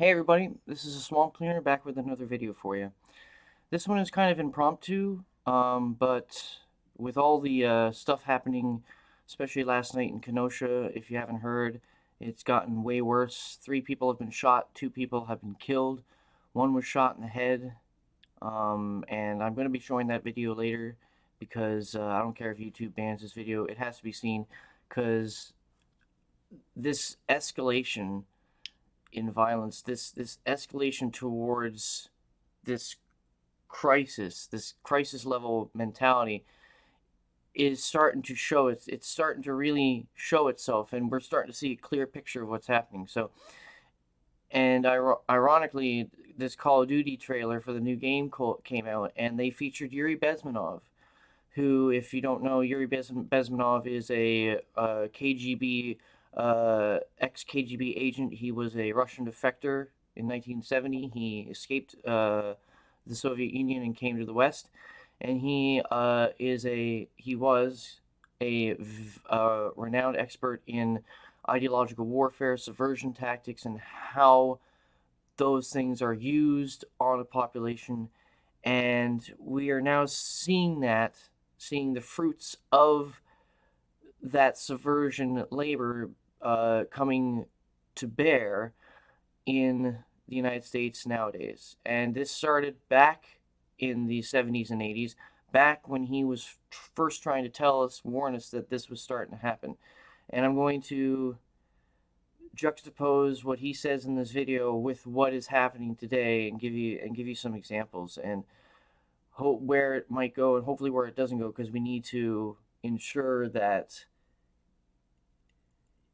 Hey everybody, this is a Swamp Cleaner back with another video for you. This one is kind of impromptu, but with all the stuff happening, especially last night in Kenosha, if you haven't heard, it's gotten way worse. 3 people have been shot, 2 people have been killed, one was shot in the head, and I'm going to be showing that video later because I don't care if YouTube bans this video, it has to be seen because this escalation in violence, this escalation towards this this crisis level mentality is starting to show it's starting to really show itself, and we're starting to see a clear picture of what's happening. So, and ironically, this Call of Duty trailer for the new game came out, and they featured Yuri Bezmenov, who, if you don't know, Yuri Bezmenov is a KGB, ex-KGB agent. He was a Russian defector in 1970. He escaped the Soviet Union and came to the West. And he was a renowned expert in ideological warfare, subversion tactics, and how those things are used on a population. And we are now seeing the fruits of that subversion labor coming to bear in the United States nowadays. And this started back in the 70s and 80s, back when he was first trying to warn us that this was starting to happen. And I'm going to juxtapose what he says in this video with what is happening today and give you some examples and where it might go and hopefully where it doesn't go, because we need to ensure that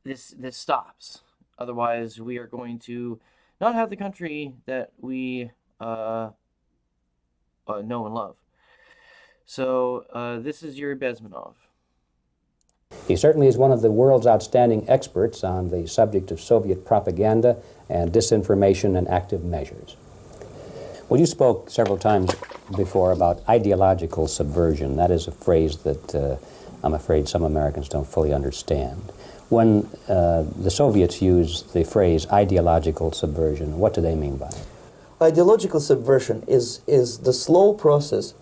this stops. Otherwise, we are going to not have the country that we know and love. So this is Yuri Bezmenov. He certainly is one of the world's outstanding experts on the subject of Soviet propaganda and disinformation and active measures. Well, you spoke several times before about ideological subversion. That is a phrase that I'm afraid some Americans don't fully understand. When the Soviets use the phrase ideological subversion, what do they mean by it? Ideological subversion is the slow process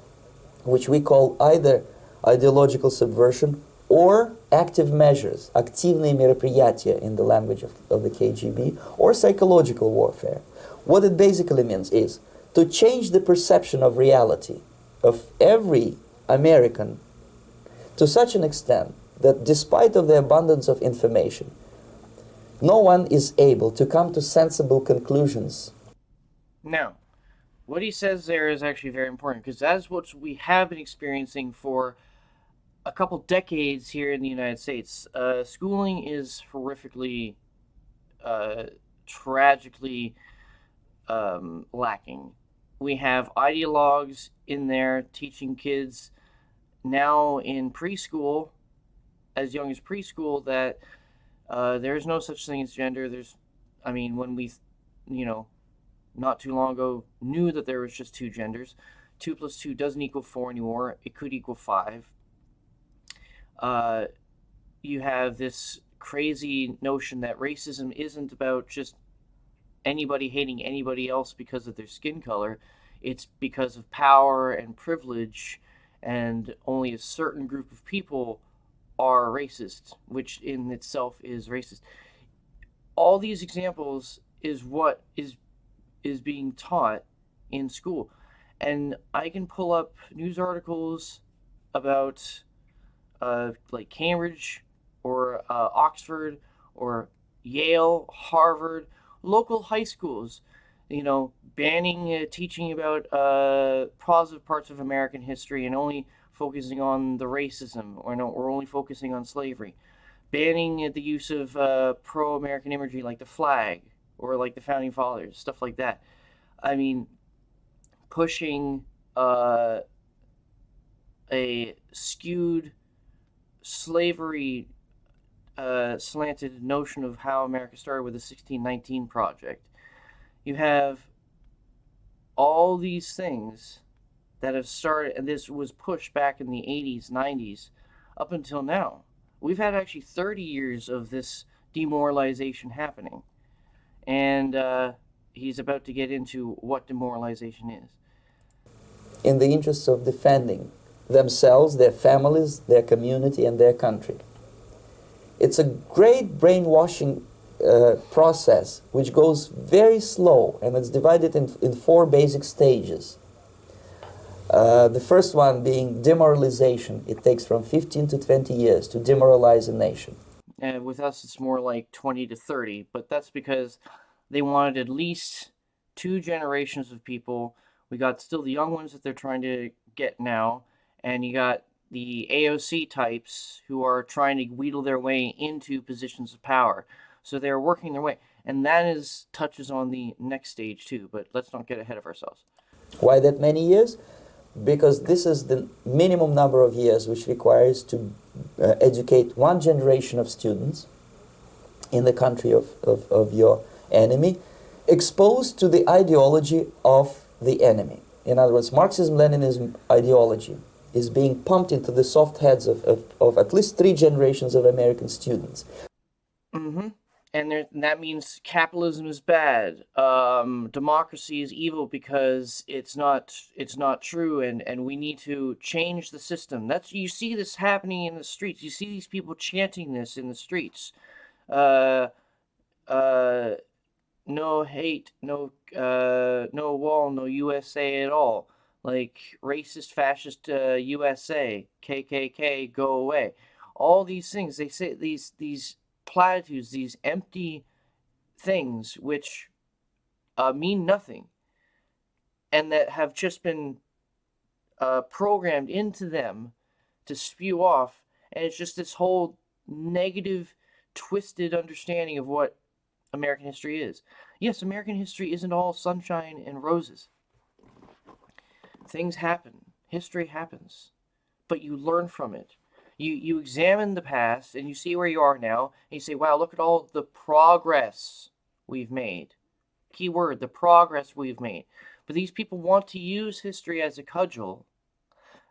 which we call either ideological subversion or active measures, активные мероприятия in the language of the KGB, or psychological warfare. What it basically means is to change the perception of reality of every American to such an extent that despite of the abundance of information, no one is able to come to sensible conclusions. Now, what he says there is actually very important, because that's what we have been experiencing for a couple decades here in the United States. Schooling is horrifically, tragically lacking. We have ideologues in there teaching kids now in preschool, as young as preschool, that there's no such thing as gender. When we, not too long ago knew that there was just 2 genders. 2 plus 2 doesn't equal 4 anymore. It could equal 5. You have this crazy notion that racism isn't about just anybody hating anybody else because of their skin color. It's because of power and privilege, and only a certain group of people are racist, which in itself is racist. All these examples is what is being taught in school. And I can pull up news articles about like Cambridge or Oxford or Yale, Harvard, local high schools, banning teaching about positive parts of American history and only focusing on the racism, or only focusing on slavery. Banning the use of pro-American imagery like the flag or like the Founding Fathers, stuff like that. I mean, pushing a skewed slavery slanted notion of how America started with the 1619 Project. You have all these things that have started, and this was pushed back in the 80s, 90s, up until now. We've had actually 30 years of this demoralization happening. And he's about to get into what demoralization is. In the interests of defending themselves, their families, their community, and their country. It's a great brainwashing process which goes very slow, and it's divided in 4 basic stages. The first one being demoralization. It takes from 15 to 20 years to demoralize a nation. And with us, it's more like 20 to 30, but that's because they wanted at least 2 generations of people. We got still the young ones that they're trying to get now, and you got the AOC types who are trying to wheedle their way into positions of power. So they're working their way, and that touches on the next stage too, but let's not get ahead of ourselves. Why that many years? Because this is the minimum number of years which requires to educate 1 generation of students in the country of your enemy, exposed to the ideology of the enemy. In other words, Marxism-Leninism ideology is being pumped into the soft heads of at least 3 generations of American students. Mm-hmm. And that means capitalism is bad. Democracy is evil because it's not true, and we need to change the system. You see this happening in the streets. You see these people chanting this in the streets. No hate, no wall, no USA at all. Like racist, fascist USA, KKK, go away. All these things they say, these platitudes, these empty things which mean nothing, and that have just been programmed into them to spew off, and it's just this whole negative, twisted understanding of what American history is. Yes, American history isn't all sunshine and roses. Things happen. History happens. But you learn from it. You examine the past and you see where you are now, and you say, wow, look at all the progress we've made. Key word, the progress we've made. But these people want to use history as a cudgel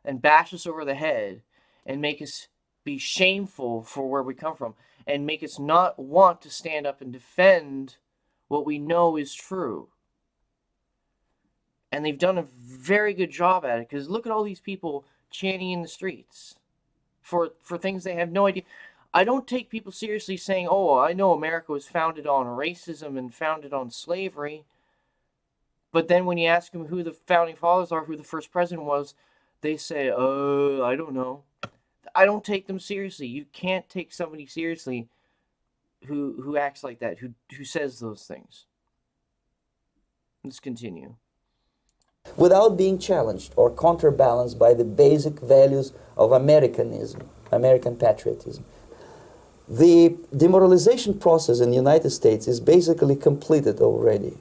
and bash us over the head and make us be shameful for where we come from and make us not want to stand up and defend what we know is true. And they've done a very good job at it, because look at all these people chanting in the streets for things they have no idea. I don't take people seriously saying, oh, I know America was founded on racism and founded on slavery. But then when you ask them who the founding fathers are, who the first president was, they say, I don't know. I don't take them seriously. You can't take somebody seriously who acts like that, who says those things. Let's continue. Without being challenged or counterbalanced by the basic values of Americanism, American patriotism. The demoralization process in the United States is basically completed already.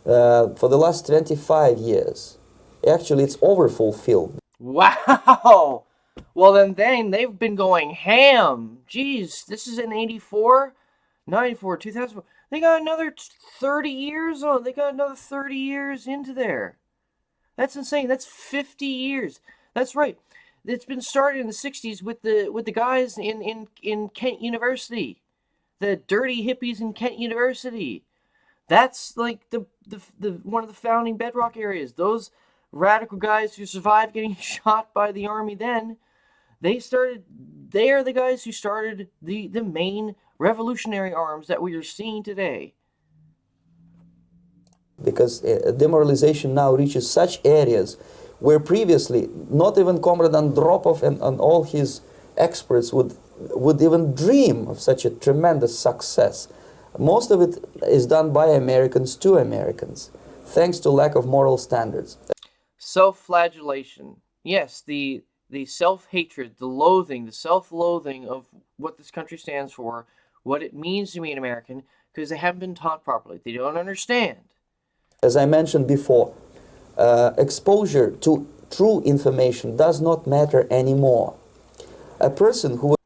For the last 25 years. Actually, it's overfulfilled. Wow! Well, then they've been going ham. Jeez, this is in 84, 94, 2004. They got another 30 years. Oh, they got another 30 years into there. That's insane. That's 50 years. That's right. It's been started in the 60s with the guys in Kent University, the dirty hippies in Kent University. That's like the one of the founding bedrock areas. Those radical guys who survived getting shot by the army then, they are the guys who started the main revolutionary arms that we are seeing today. Because demoralization now reaches such areas where previously not even Comrade Andropov and all his experts would even dream of such a tremendous success. Most of it is done by Americans to Americans, thanks to lack of moral standards. Self-flagellation. Yes, the self-hatred, the loathing, the self-loathing of what this country stands for, what it means to be an American, because they haven't been taught properly. They don't understand. As I mentioned before, exposure to true information does not matter anymore. A person who...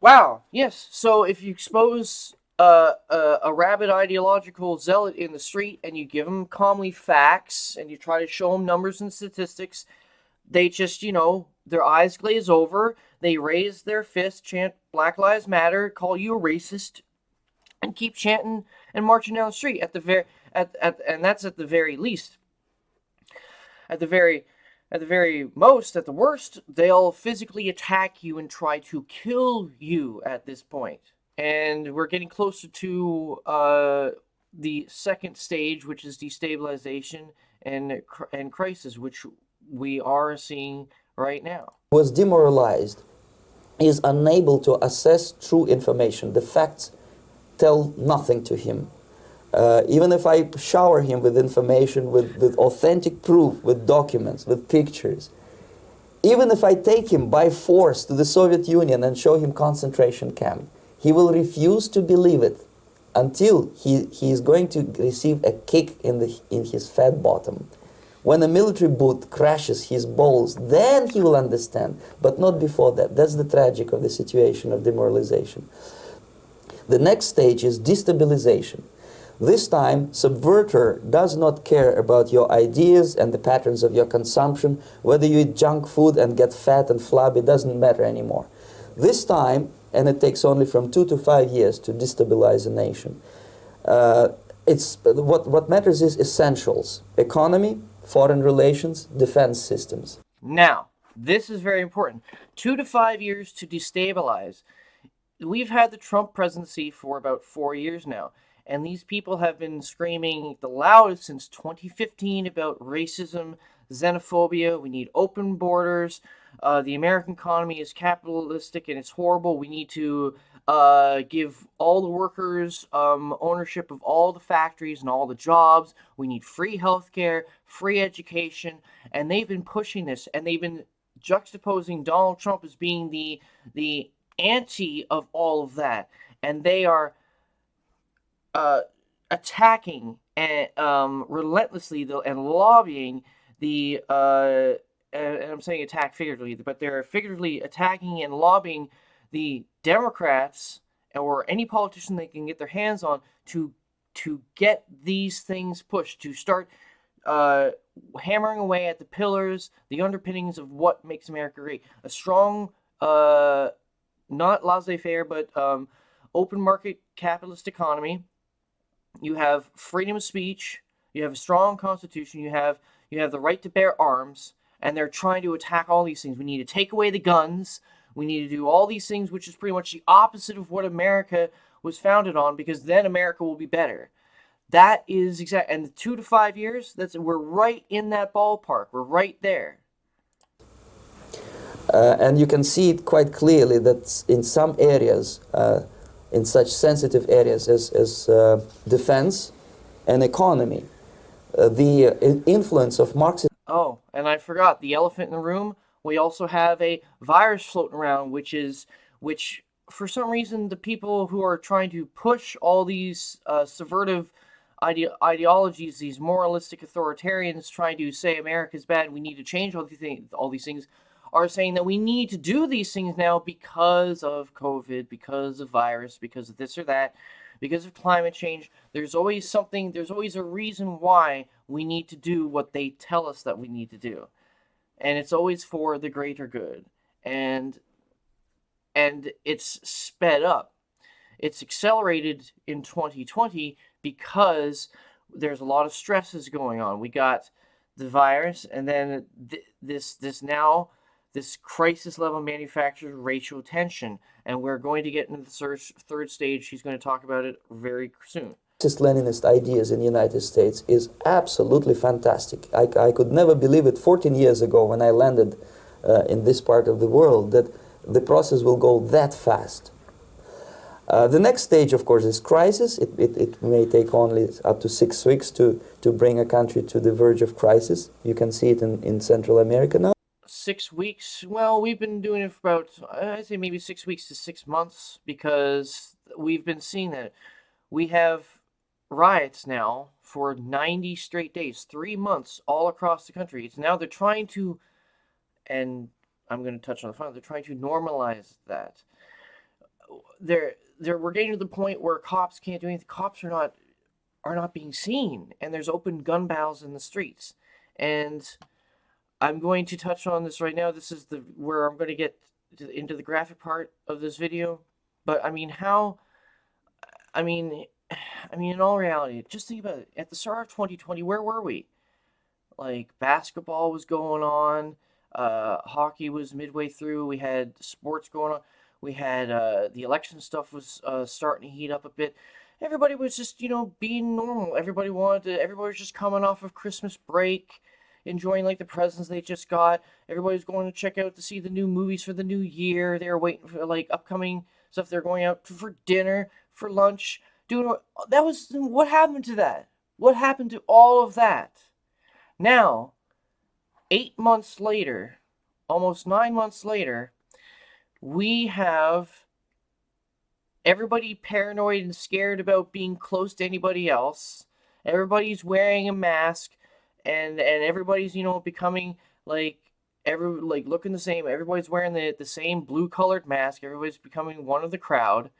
Wow, yes. So if you expose a rabid ideological zealot in the street and you give them calmly facts and you try to show them numbers and statistics, they just, their eyes glaze over, they raise their fist, chant Black Lives Matter, call you a racist, and keep chanting and marching down the street and that's at the very least. At the very most, at the worst, they'll physically attack you and try to kill you at this point. And we're getting closer to the second stage, which is destabilization and crisis, which we are seeing right now. Was demoralized, is unable to assess true information. The facts tell nothing to him. Even if I shower him with information, with authentic proof, with documents, with pictures, even if I take him by force to the Soviet Union and show him concentration camp, he will refuse to believe it until he is going to receive a kick in his fat bottom. When a military boot crashes his balls, then he will understand, but not before that. That's the tragic of the situation of demoralization. The next stage is destabilization. This time, subverter does not care about your ideas and the patterns of your consumption. Whether you eat junk food and get fat and flabby, doesn't matter anymore. This time, and it takes only from 2 to 5 years to destabilize a nation, what matters is essentials: economy, foreign relations, defense systems. Now, this is very important. 2 to 5 years to destabilize. We've had the Trump presidency for about 4 years now, and these people have been screaming the loudest since 2015 about racism, xenophobia. We need open borders. The American economy is capitalistic and it's horrible. We need to give all the workers ownership of all the factories and all the jobs. We need free healthcare, free education, and they've been pushing this, and they've been juxtaposing Donald Trump as being the anti of all of that, and they are attacking and relentlessly and lobbying the and I'm saying attack figuratively, but they're figuratively attacking and lobbying the Democrats or any politician they can get their hands on to get these things pushed, to start hammering away at the pillars, the underpinnings of what makes America great. A strong, not laissez-faire, but open market capitalist economy. You have freedom of speech. You have a strong constitution. You have the right to bear arms. And they're trying to attack all these things. We need to take away the guns. We need to do all these things, which is pretty much the opposite of what America was founded on, because then America will be better. That is exact. And the 2 to 5 years, we're right in that ballpark. We're right there. And you can see it quite clearly that in some areas, in such sensitive areas as defense and economy, the influence of Marxism. Oh, and I forgot, the elephant in the room, we also have a virus floating around, which for some reason the people who are trying to push all these subvertive ideologies, these moralistic authoritarians trying to say America's bad, we need to change all these things, are saying that we need to do these things now because of COVID, because of virus, because of this or that, because of climate change. There's always a reason why we need to do what they tell us that we need to do. And it's always for the greater good. And it's sped up. It's accelerated in 2020 because there's a lot of stresses going on. We got the virus, and then this crisis level manufactured racial tension, and we're going to get into the third stage. He's going to talk about it very soon. Marxist-Leninist ideas in the United States is absolutely fantastic. I could never believe it 14 years ago when I landed in this part of the world that the process will go that fast. The next stage, of course, is crisis. It may take only up to 6 weeks to bring a country to the verge of crisis. You can see it in Central America now. 6 weeks? Well, we've been doing it for about, I'd say maybe 6 weeks to 6 months, because we've been seeing that. We have riots now for 90 straight days, 3 months all across the country. It's now they're trying to, and I'm going to touch on the front, they're trying to normalize that. We're getting to the point where cops can't do anything. Cops are not being seen, and there's open gun battles in the streets. And I'm going to touch on this right now. This is where I'm going to get into the graphic part of this video. But I mean, I mean, in all reality, just think about it. At the start of 2020, where were we? Like, basketball was going on, hockey was midway through, we had sports going on, we had the election stuff was starting to heat up a bit. Everybody was just, being normal. Everybody was just coming off of Christmas break, enjoying like the presents they just got. Everybody was going to check out to see the new movies for the new year. They were waiting for like upcoming stuff. They're going out for dinner, for lunch, that was what happened to that? What happened to all of that? Now, 8 months later, almost 9 months later, we have everybody paranoid and scared about being close to anybody else. Everybody's wearing a mask, and everybody's becoming like looking the same. Everybody's wearing the same blue colored mask. Everybody's becoming one of the crowd.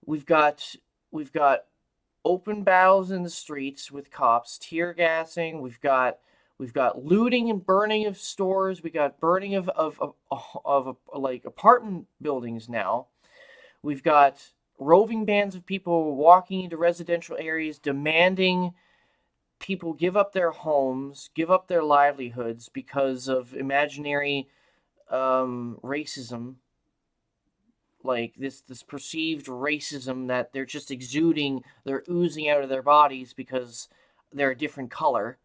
We've got we've got open battles in the streets with cops, tear gassing. We've got looting and burning of stores. We got burning of like apartment buildings now. We've got roving bands of people walking into residential areas demanding people give up their homes, give up their livelihoods because of imaginary racism, like this perceived racism that they're just they're oozing out of their bodies because they're a different color.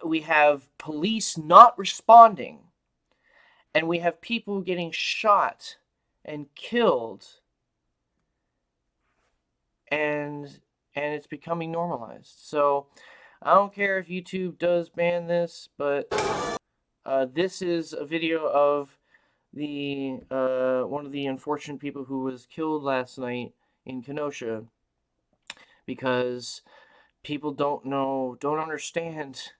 We have police not responding, and we have people getting shot and killed, and it's becoming normalized. So I don't care if YouTube does ban this, but this is a video of the one of the unfortunate people who was killed last night in Kenosha, because people don't understand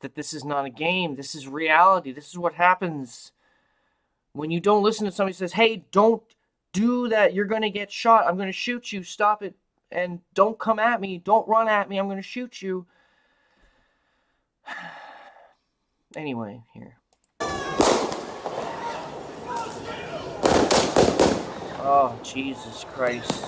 that this is not a game. This is reality. This is what happens when you don't listen to somebody who says, "Hey, don't do that. You're going to get shot. I'm going to shoot you. Stop it. And don't come at me. Don't run at me. I'm going to shoot you." Anyway, here. Oh, Jesus Christ.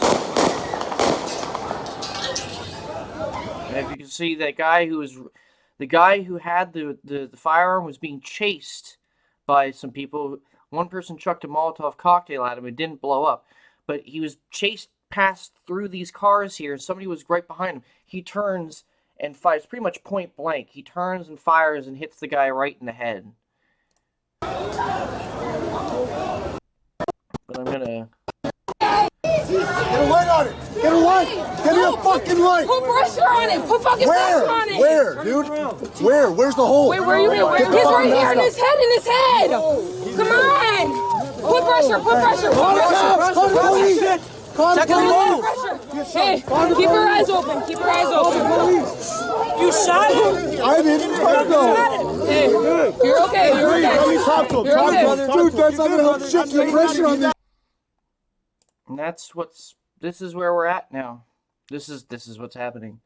And if you can see, the guy who had the firearm was being chased by some people. One person chucked a Molotov cocktail at him. It didn't blow up, but he was chased through these cars here, and somebody was right behind him. He turns and fires, pretty much point blank. He turns and fires and hits the guy right in the head. But I'm gonna... Get a light on it! Get a light! Get a fucking light! Put pressure on it! Put fucking pressure on it! Where, dude? Where? Where's the hole? Wait, where are you at? He's right here in his head, Come on! Put pressure, put pressure, put pressure! Call the police! Call the police! Hey, keep your eyes open, keep your eyes open. You shot him? I didn't know. Hey, you're okay, you're okay. Let me talk to him. You're okay. Dude, that's not gonna help shift the pressure on this. And this is where we're at now. This is what's happening.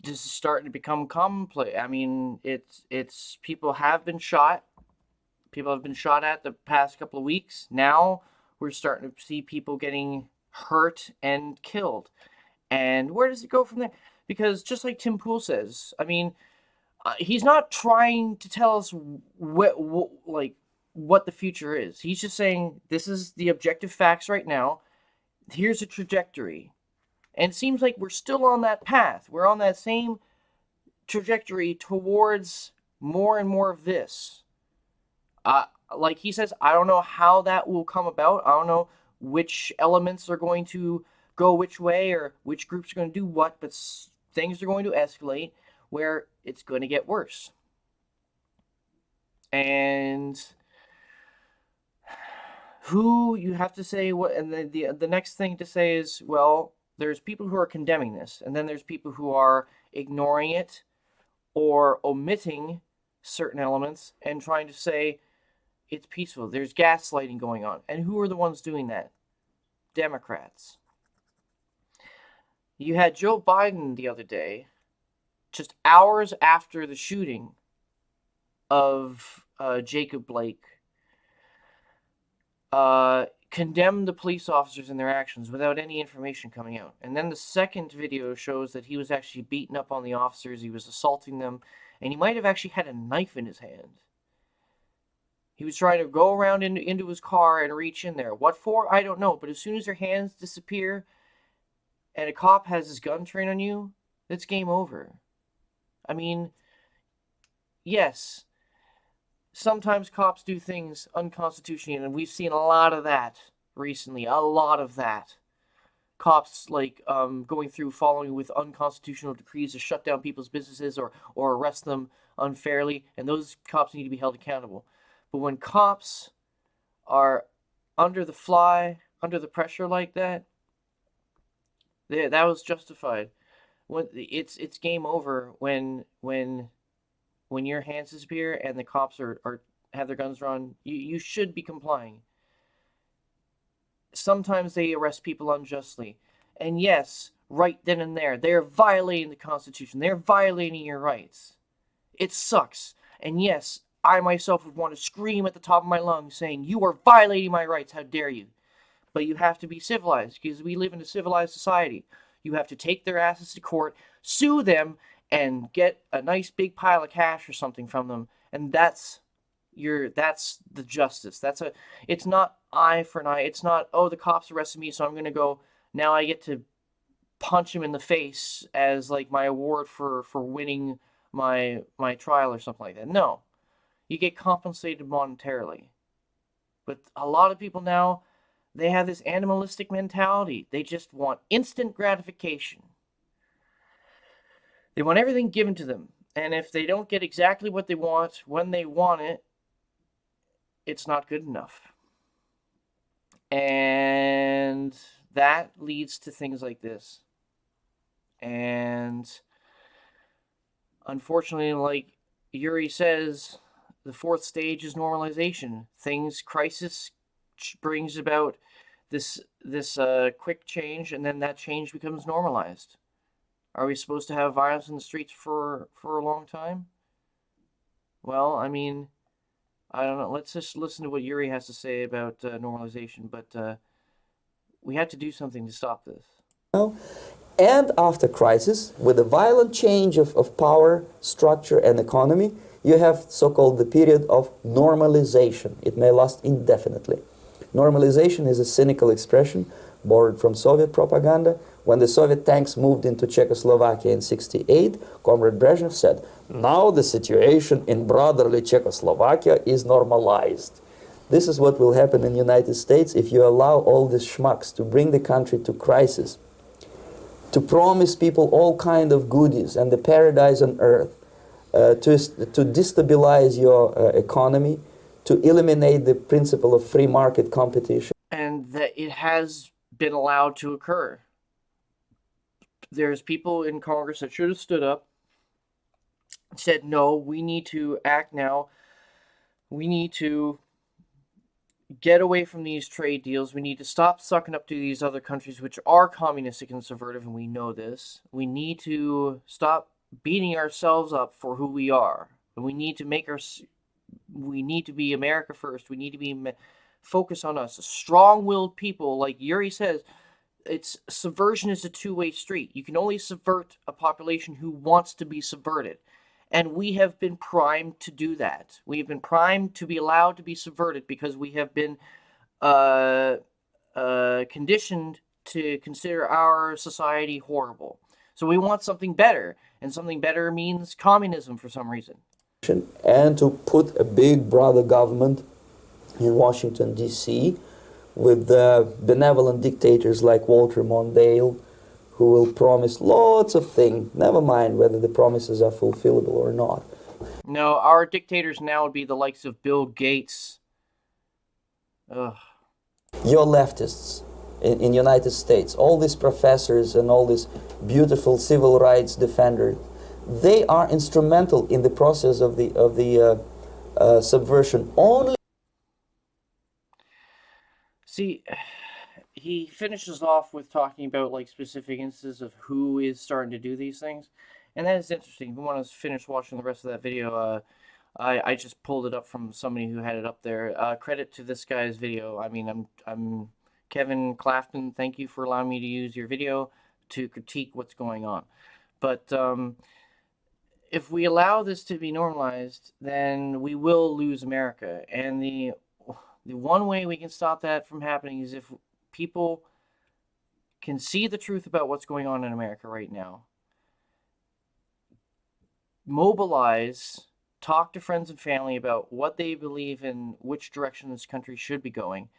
This is starting to become commonplace. I mean, it's people have been shot. People have been shot at the past couple of weeks. Now we're starting to see people getting hurt and killed. And where does it go from there? Because just like Tim Pool says, I mean, he's not trying to tell us what the future is. He's just saying this is the objective facts right now. Here's a trajectory. And it seems like we're still on that path. We're on that same trajectory towards more and more of this. Like he says, I don't know how that will come about. I don't know which elements are going to go which way or which groups are going to do what, but things are going to escalate where it's going to get worse. And who you have to say what, and the next thing to say is, well, there's people who are condemning this, and then there's people who are ignoring it or omitting certain elements and trying to say it's peaceful. There's gaslighting going on. And who are the ones doing that? Democrats. You had Joe Biden the other day, just hours after the shooting of Jacob Blake, condemned the police officers and their actions without any information coming out. And then the second video shows that he was actually beating up on the officers, he was assaulting them, and he might have actually had a knife in his hand. He was trying to go around into his car and reach in there. What for? I don't know. But as soon as your hands disappear and a cop has his gun trained on you, it's game over. I mean, yes, sometimes cops do things unconstitutionally, and we've seen a lot of that recently. A lot of that. Cops, like, going through following with unconstitutional decrees to shut down people's businesses or arrest them unfairly, and those cops need to be held accountable. But when cops are under the pressure like that, that was justified. When it's game over when your hands disappear and the cops have their guns drawn. You should be complying. Sometimes they arrest people unjustly, and yes, right then and there, they're violating the Constitution. They're violating your rights. It sucks, and yes, I myself would want to scream at the top of my lungs saying, "You are violating my rights, how dare you!" But you have to be civilized, because we live in a civilized society. You have to take their asses to court, sue them, and get a nice big pile of cash or something from them, and that's the justice. It's not eye for an eye. It's not, oh, the cops arrested me, so I'm gonna go, now I get to punch him in the face as like my award for winning my trial or something like that. No. You get compensated monetarily. But a lot of people now, they have this animalistic mentality. They just want instant gratification. They want everything given to them. And if they don't get exactly what they want when they want it, it's not good enough. And that leads to things like this. And unfortunately, like Yuri says, the fourth stage is normalization. Crisis brings about this quick change, and then that change becomes normalized. Are we supposed to have violence in the streets for a long time? Well, I mean, I don't know. Let's just listen to what Yuri has to say about normalization, but we have to do something to stop this. And after crisis, with a violent change of power, structure, and economy, you have so-called the period of normalization. It may last indefinitely. Normalization is a cynical expression borrowed from Soviet propaganda. When the Soviet tanks moved into Czechoslovakia in '68, Comrade Brezhnev said, "Now the situation in brotherly Czechoslovakia is normalized." This is what will happen in the United States if you allow all these schmucks to bring the country to crisis, to promise people all kind of goodies and the paradise on earth, to destabilize your economy, to eliminate the principle of free market competition. And that it has been allowed to occur. There's people in Congress that should have stood up, said, no, we need to act now. We need to get away from these trade deals. We need to stop sucking up to these other countries which are communistic and subversive, and we know this. We need to stop beating ourselves up for who we are. And we need to be America first. We need to be focus on us. Strong-willed people, like Yuri says, subversion is a two-way street. You can only subvert a population who wants to be subverted. And we have been primed to do that. We have been primed to be allowed to be subverted because we have been conditioned to consider our society horrible. So we want something better, and something better means communism for some reason. And to put a big brother government in Washington, D.C., with benevolent dictators like Walter Mondale, who will promise lots of things, never mind whether the promises are fulfillable or not. No, our dictators now would be the likes of Bill Gates. Ugh. Your leftists in United States, all these professors and all these beautiful civil rights defenders, they are instrumental in the process of the subversion. Only. See, he finishes off with talking about like specific instances of who is starting to do these things, and that is interesting. If you want to finish watching the rest of that video, I just pulled it up from somebody who had it up there. Credit to this guy's video. I mean, I'm Kevin Clafton. Thank you for allowing me to use your video to critique what's going on. But if we allow this to be normalized, then we will lose America. And the one way we can stop that from happening is if people can see the truth about what's going on in America right now, mobilize, talk to friends and family about what they believe in, which direction this country should be going.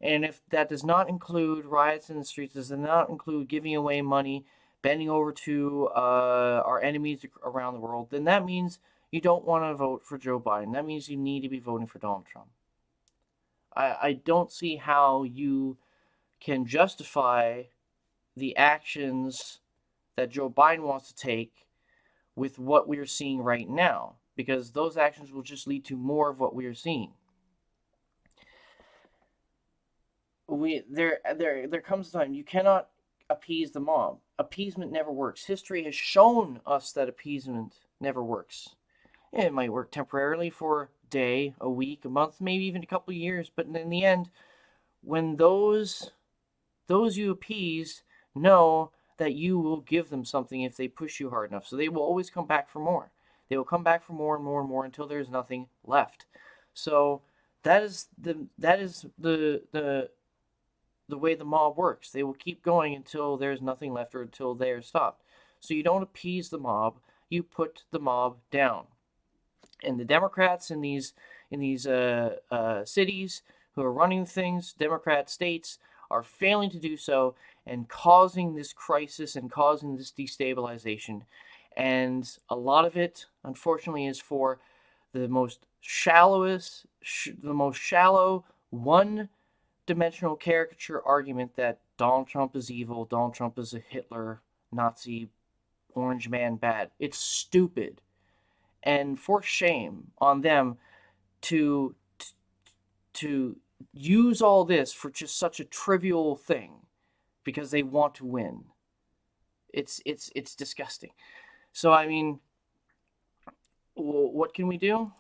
And if that does not include riots in the streets, does not include giving away money, bending over to our enemies around the world, then that means you don't want to vote for Joe Biden. That means you need to be voting for Donald Trump. I don't see how you can justify the actions that Joe Biden wants to take with what we're seeing right now, because those actions will just lead to more of what we are seeing. There comes a time you cannot appease the mob. Appeasement never works. History has shown us that appeasement never works. It might work temporarily for a day, a week, a month, maybe even a couple of years, but in the end, when those you appease know that you will give them something if they push you hard enough, so they will always come back for more. They will come back for more and more and more until there's nothing left. So that is the way the mob works. They will keep going until there's nothing left or until they are stopped. So you don't appease the mob, you put the mob down. And the Democrats in these cities who are running things, Democrat states, are failing to do so and causing this crisis and causing this destabilization. And a lot of it, unfortunately, is for the most shallow, one-dimensional caricature argument that Donald Trump is evil, Donald Trump is a Hitler, Nazi, orange man bad. It's stupid. And for shame on them to use all this for just such a trivial thing because they want to win. It's disgusting. So I mean, what can we do?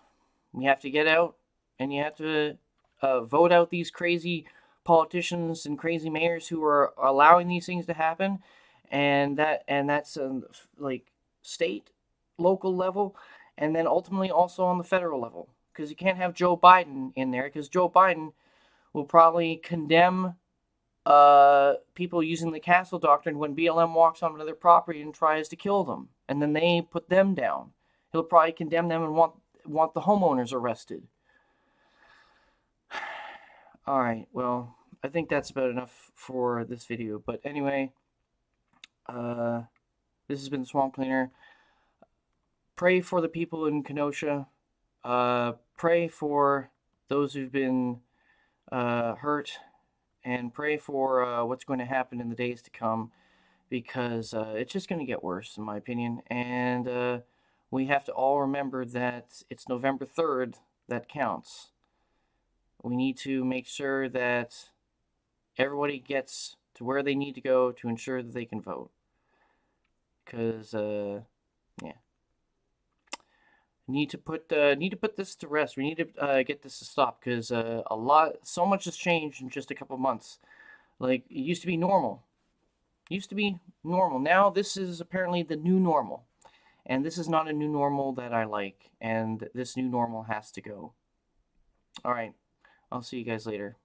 We have to get out and you have to vote out these crazy politicians and crazy mayors who are allowing these things to happen, and that's like state, local level, and then ultimately also on the federal level, because you can't have Joe Biden in there, because Joe Biden will probably condemn people using the castle doctrine when BLM walks onto their property and tries to kill them, and then they put them down. He'll probably condemn them and want the homeowners arrested. All right, well, I think that's about enough for this video. But anyway, this has been the Swamp Cleaner. Pray for the people in Kenosha. Pray for those who've been hurt, and pray for what's going to happen in the days to come, because it's just going to get worse, in my opinion. And we have to all remember that it's November 3rd that counts. We need to make sure that everybody gets to where they need to go to ensure that they can vote. Because, yeah. Need to put this to rest. We need to get this to stop, because so much has changed in just a couple months. Like, it used to be normal. Now this is apparently the new normal. And this is not a new normal that I like. And this new normal has to go. All right. I'll see you guys later.